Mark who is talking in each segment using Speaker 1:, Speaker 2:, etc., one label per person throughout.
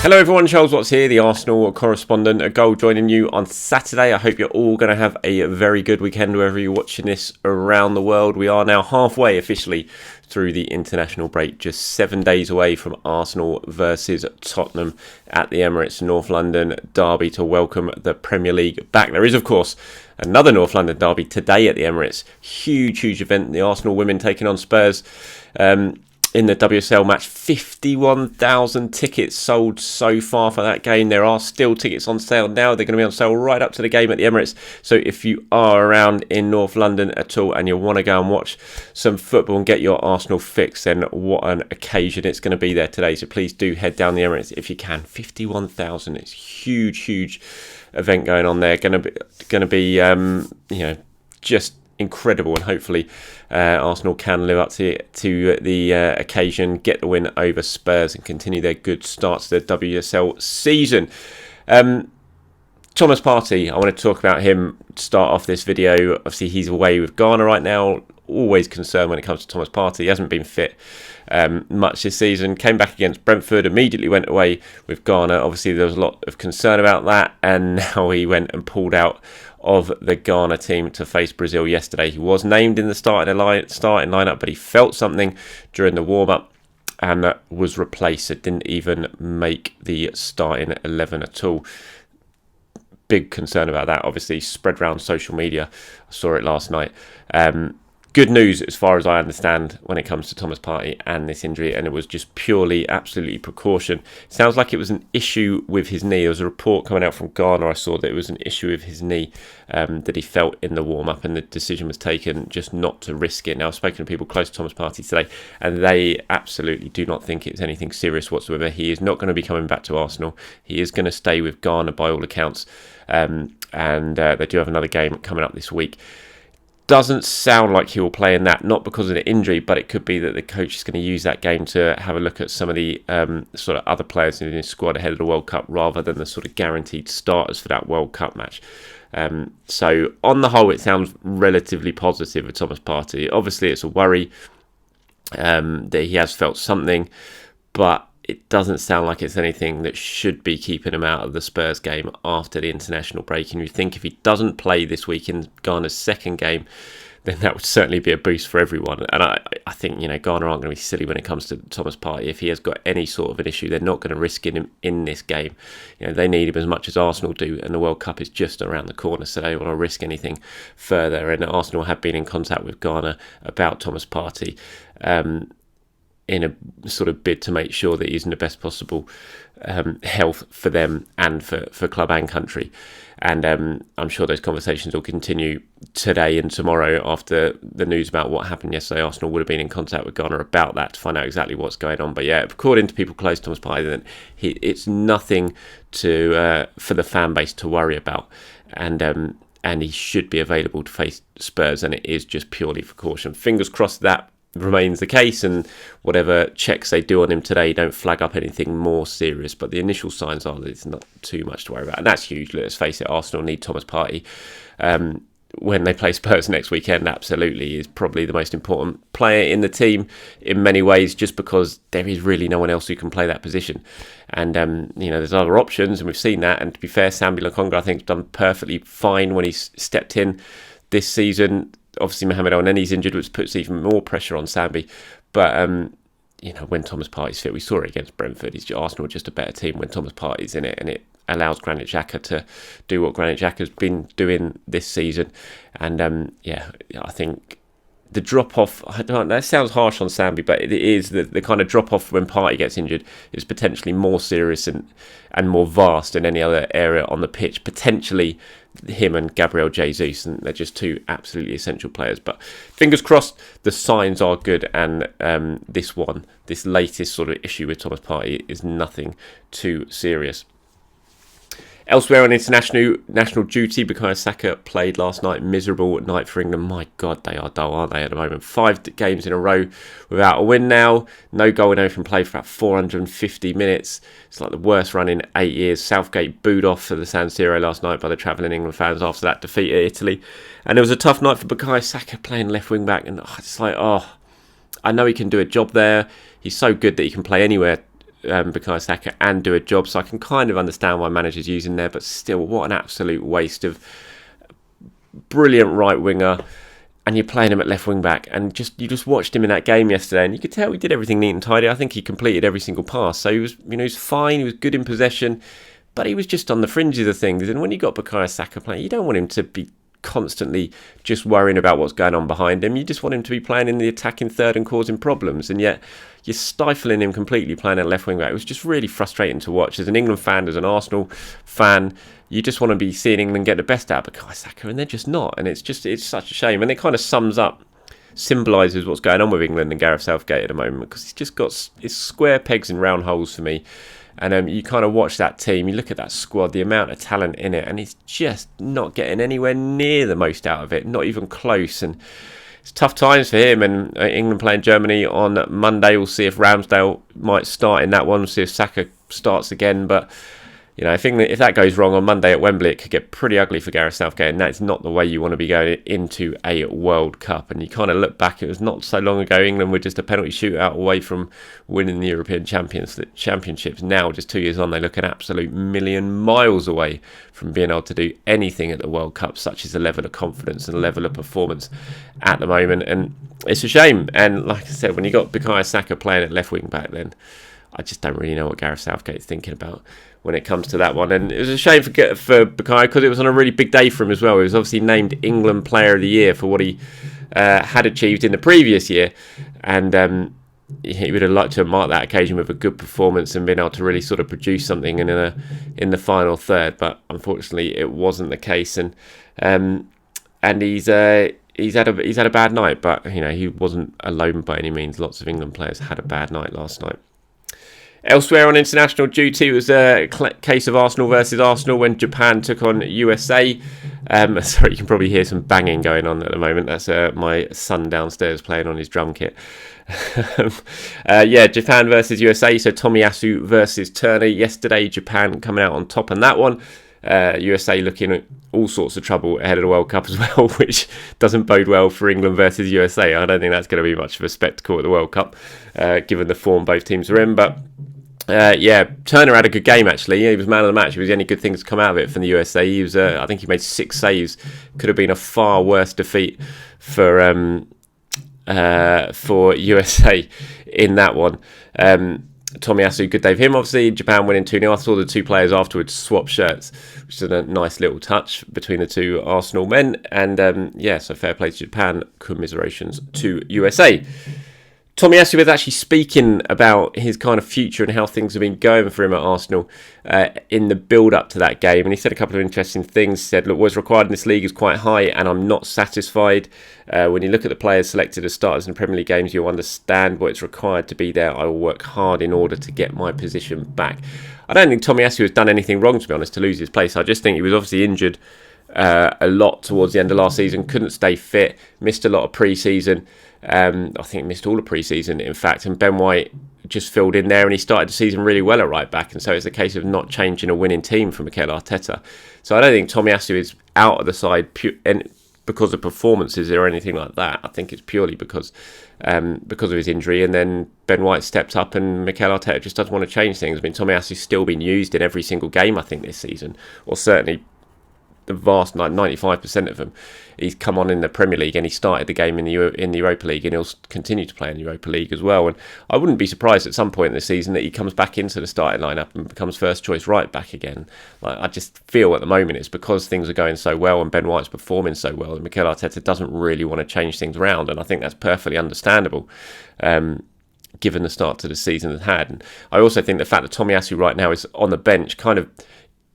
Speaker 1: Hello everyone, Charles Watts here, the Arsenal correspondent. A goal joining you on Saturday. I hope you're all going to have a very good weekend wherever you're watching this around the world. We are now halfway officially through the international break, just 7 days away from Arsenal versus Tottenham at the Emirates North London derby to welcome the Premier League back. There is, of course, another North London derby today at the Emirates. Huge event. The Arsenal women taking on Spurs. In the WSL match, 51,000 tickets sold so far for that game. There are still tickets on sale now. They're going to be on sale right up to the game at the Emirates. So if you are around in North London at all and you want to go and watch some football and get your Arsenal fix, then what an occasion it's going to be there today. So please do head down the Emirates if you can. 51,000. It's huge event going on there. Going to be just incredible, and hopefully Arsenal can live up to the occasion, get the win over Spurs and continue their good start to the WSL season. Thomas Partey, I want to talk about him to start off this video. Obviously he's away with Ghana right now. Always concerned when it comes to Thomas Partey. He hasn't been fit much this season. Came back against Brentford, immediately went away with Ghana. Obviously there was a lot of concern about that, and now he went and pulled out of the Ghana team to face Brazil yesterday. He was named in the starting lineup, but he felt something during the warm-up and was replaced. It didn't even make the starting 11 at all. Big concern about that, obviously, spread around social media. I saw it last night. Good news, as far as I understand, when it comes to Thomas Partey and this injury, and it was just purely, absolutely precaution. Sounds like it was an issue with his knee. There was a report coming out from Ghana. I saw that it was an issue with his knee that he felt in the warm-up, and the decision was taken just not to risk it. Now, I've spoken to people close to Thomas Partey today, and they absolutely do not think it's anything serious whatsoever. He is not going to be coming back to Arsenal. He is going to stay with Ghana by all accounts, and they do have another game coming up this week. Doesn't sound like he will play in that, not because of the injury, but it could be that the coach is going to use that game to have a look at some of the sort of other players in his squad ahead of the World Cup, rather than the sort of guaranteed starters for that World Cup match. So on the whole, it sounds relatively positive with Thomas Partey. Obviously, it's a worry that he has felt something, but it doesn't sound like it's anything that should be keeping him out of the Spurs game after the international break. And you think if he doesn't play this week in Ghana's second game, then that would certainly be a boost for everyone. And I think, Ghana aren't going to be silly when it comes to Thomas Partey. If he has got any sort of an issue, they're not going to risk him in this game. They need him as much as Arsenal do, and the World Cup is just around the corner, so they don't want to risk anything further. And Arsenal have been in contact with Ghana about Thomas Partey, in a sort of bid to make sure that he's in the best possible health for them and for club and country. And I'm sure those conversations will continue today and tomorrow after the news about what happened yesterday. Arsenal would have been in contact with Ghana about that to find out exactly what's going on. But yeah, according to people close to Thomas Partey, then it's nothing for the fan base to worry about. And he should be available to face Spurs, and it is just purely for caution. Fingers crossed that remains the case, and whatever checks they do on him today don't flag up anything more serious, but the initial signs are that it's not too much to worry about, and that's huge. Let's face it, Arsenal need Thomas Partey when they play Spurs next weekend. Absolutely, is probably the most important player in the team in many ways, just because there is really no one else who can play that position. And there's other options, and we've seen that. And to be fair, Sambi Lokonga, I think, has done perfectly fine when he's stepped in this season. Obviously, Mohamed El-Neni's injured, which puts even more pressure on Sambi. But, when Thomas Partey's fit, we saw it against Brentford. Arsenal are just a better team when Thomas Partey's in it, and it allows Granit Xhaka to do what Granit Xhaka's been doing this season. And, I think the drop-off, that sounds harsh on Sambi, but it is the kind of drop-off when Partey gets injured is potentially more serious and more vast than any other area on the pitch. Potentially him and Gabriel Jesus, and they're just two absolutely essential players. But fingers crossed, the signs are good, and this latest sort of issue with Thomas Partey is nothing too serious. Elsewhere on national duty, Bukayo Saka played last night. Miserable night for England. My God, they are dull, aren't they, at the moment? 5 games in a row without a win now. No goal in open play for about 450 minutes. It's like the worst run in 8 years. Southgate booed off for the San Siro last night by the travelling England fans after that defeat at Italy. And it was a tough night for Bukayo Saka playing left wing back. And it's like, I know he can do a job there. He's so good that he can play anywhere Bukayo Saka and do a job. So I can kind of understand why managers using there, but still, what an absolute waste of brilliant right winger. And you're playing him at left wing back, and you just watched him in that game yesterday, and you could tell he did everything neat and tidy. I think he completed every single pass, so he was fine. He was good in possession, but he was just on the fringes of things. And when you got Bukayo Saka playing, you don't want him to be constantly just worrying about what's going on behind him. You just want him to be playing in the attacking third and causing problems, and yet you're stifling him completely playing at left wing back. It was just really frustrating to watch. As an England fan, as an Arsenal fan, you just want to be seeing England get the best out of Bukayo Saka, and they're just not. And it's such a shame. And it kind of symbolises what's going on with England and Gareth Southgate at the moment, because he's just got it's square pegs in round holes for me. And you kind of watch that team, you look at that squad, the amount of talent in it, and he's just not getting anywhere near the most out of it, not even close. And it's tough times for him. And England playing Germany on Monday. We'll see if Ramsdale might start in that one. We'll see if Saka starts again. But if that goes wrong on Monday at Wembley, it could get pretty ugly for Gareth Southgate, and that's not the way you want to be going into a World Cup. And you kind of look back, it was not so long ago England were just a penalty shootout away from winning the European Championships. Now, just 2 years on, they look an absolute million miles away from being able to do anything at the World Cup, such as the level of confidence and the level of performance at the moment. And it's a shame. And like I said, when you got Bukayo Saka playing at left wing back, then I just don't really know what Gareth Southgate's thinking about when it comes to that one. And it was a shame for Bukayo, because it was on a really big day for him as well. He was obviously named England Player of the Year for what he had achieved in the previous year, and he would have liked to have marked that occasion with a good performance and been able to really sort of produce something in the final third. But unfortunately, it wasn't the case, and he's had a bad night. But he wasn't alone by any means. Lots of England players had a bad night last night. Elsewhere on international duty was a case of Arsenal versus Arsenal when Japan took on USA. Sorry, you can probably hear some banging going on at the moment. That's my son downstairs playing on his drum kit. Japan versus USA. So Tomiyasu versus Turner. Yesterday, Japan coming out on top on that one. USA looking at all sorts of trouble ahead of the World Cup as well, which doesn't bode well for England versus USA. I don't think that's going to be much of a spectacle at the World Cup, given the form both teams are in. But Turner had a good game actually. He was man of the match. It was the only good things to come out of it from the USA. He was, I think he made 6 saves. Could have been a far worse defeat for USA in that one. Tomiyasu, good day for him. Obviously, Japan winning 2-0. I saw the two players afterwards swap shirts, which is a nice little touch between the two Arsenal men. And so fair play to Japan. Commiserations to USA. Tomiyasu was actually speaking about his kind of future and how things have been going for him at Arsenal in the build-up to that game. And he said a couple of interesting things. He said, look, what's required in this league is quite high and I'm not satisfied. When you look at the players selected as starters in Premier League games, you'll understand what it's required to be there. I will work hard in order to get my position back. I don't think Tomiyasu has done anything wrong, to be honest, to lose his place. I just think he was obviously injured a lot towards the end of last season, couldn't stay fit, missed a lot of pre-season. I think missed all the pre-season, in fact, and Ben White just filled in there and he started the season really well at right back, and so it's a case of not changing a winning team for Mikel Arteta. So I don't think Tomiyasu is out of the side because of performances or anything like that. I think it's purely because of his injury, and then Ben White stepped up and Mikel Arteta just doesn't want to change things. I mean, Tomiyasu's still been used in every single game, I think, this season, or certainly the vast 95% of them. He's come on in the Premier League and he started the game in the Europa League, and he'll continue to play in the Europa League as well. And I wouldn't be surprised at some point in the season that he comes back into the starting lineup and becomes first choice right back again. I just feel at the moment it's because things are going so well and Ben White's performing so well, and Mikel Arteta doesn't really want to change things around, and I think that's perfectly understandable. Given the start to the season it's had. And I also think the fact that Tomiyasu right now is on the bench kind of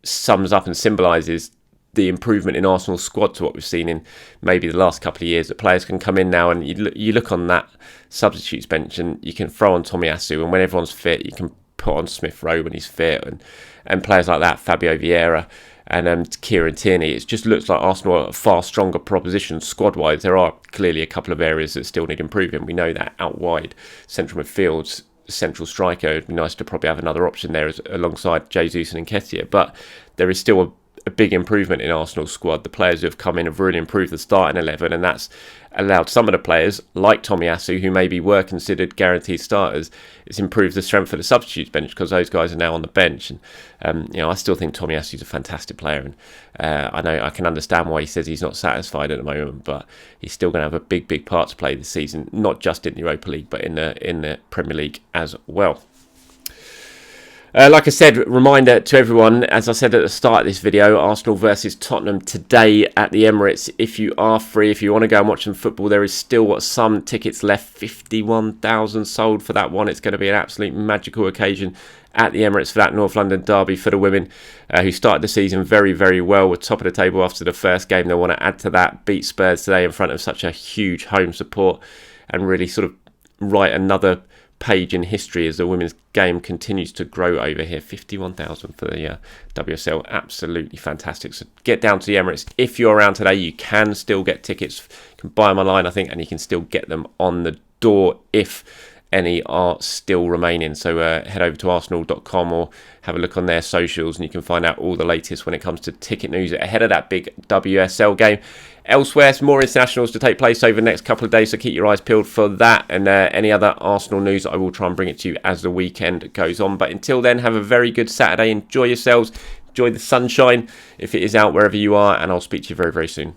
Speaker 1: sums up and symbolises the improvement in Arsenal's squad to what we've seen in maybe the last couple of years, that players can come in now and you look on that substitutes bench and you can throw on Tomiyasu, and when everyone's fit you can put on Smith Rowe when he's fit, and players like that, Fabio Vieira and Kieran Tierney. It just looks like Arsenal are a far stronger proposition squad-wise. There are clearly a couple of areas that still need improving. We know that out wide, central midfield, central striker, it'd be nice to probably have another option there alongside Jesus and Nketiah, but there is still a big improvement in Arsenal's squad. The players who have come in have really improved the starting 11, and that's allowed some of the players, like Tomiyasu, who maybe were considered guaranteed starters, it's improved the strength of the substitutes bench because those guys are now on the bench. And I still think Tomiyasu is a fantastic player, and I know I can understand why he says he's not satisfied at the moment, but he's still going to have a big part to play this season, not just in the Europa League, but in the Premier League as well. Like I said, reminder to everyone, as I said at the start of this video, Arsenal versus Tottenham today at the Emirates. If you are free, if you want to go and watch some football, there is still some tickets left. 51,000 sold for that one. It's going to be an absolute magical occasion at the Emirates for that North London derby for the women, who started the season very well. We're top of the table after the first game. They want to add to that, beat Spurs today in front of such a huge home support, and really sort of write another page in history as the women's game continues to grow over here. 51,000 for the WSL, absolutely fantastic. So get down to the Emirates if you're around today. You can still get tickets, you can buy them online I think, and you can still get them on the door if any are still remaining. So head over to arsenal.com or have a look on their socials, and you can find out all the latest when it comes to ticket news ahead of that big WSL game. Elsewhere, some more internationals to take place over the next couple of days, so keep your eyes peeled for that, and any other Arsenal news, I will try and bring it to you as the weekend goes on. But until then, have a very good Saturday. Enjoy yourselves. Enjoy the sunshine if it is out wherever you are, and I'll speak to you very soon.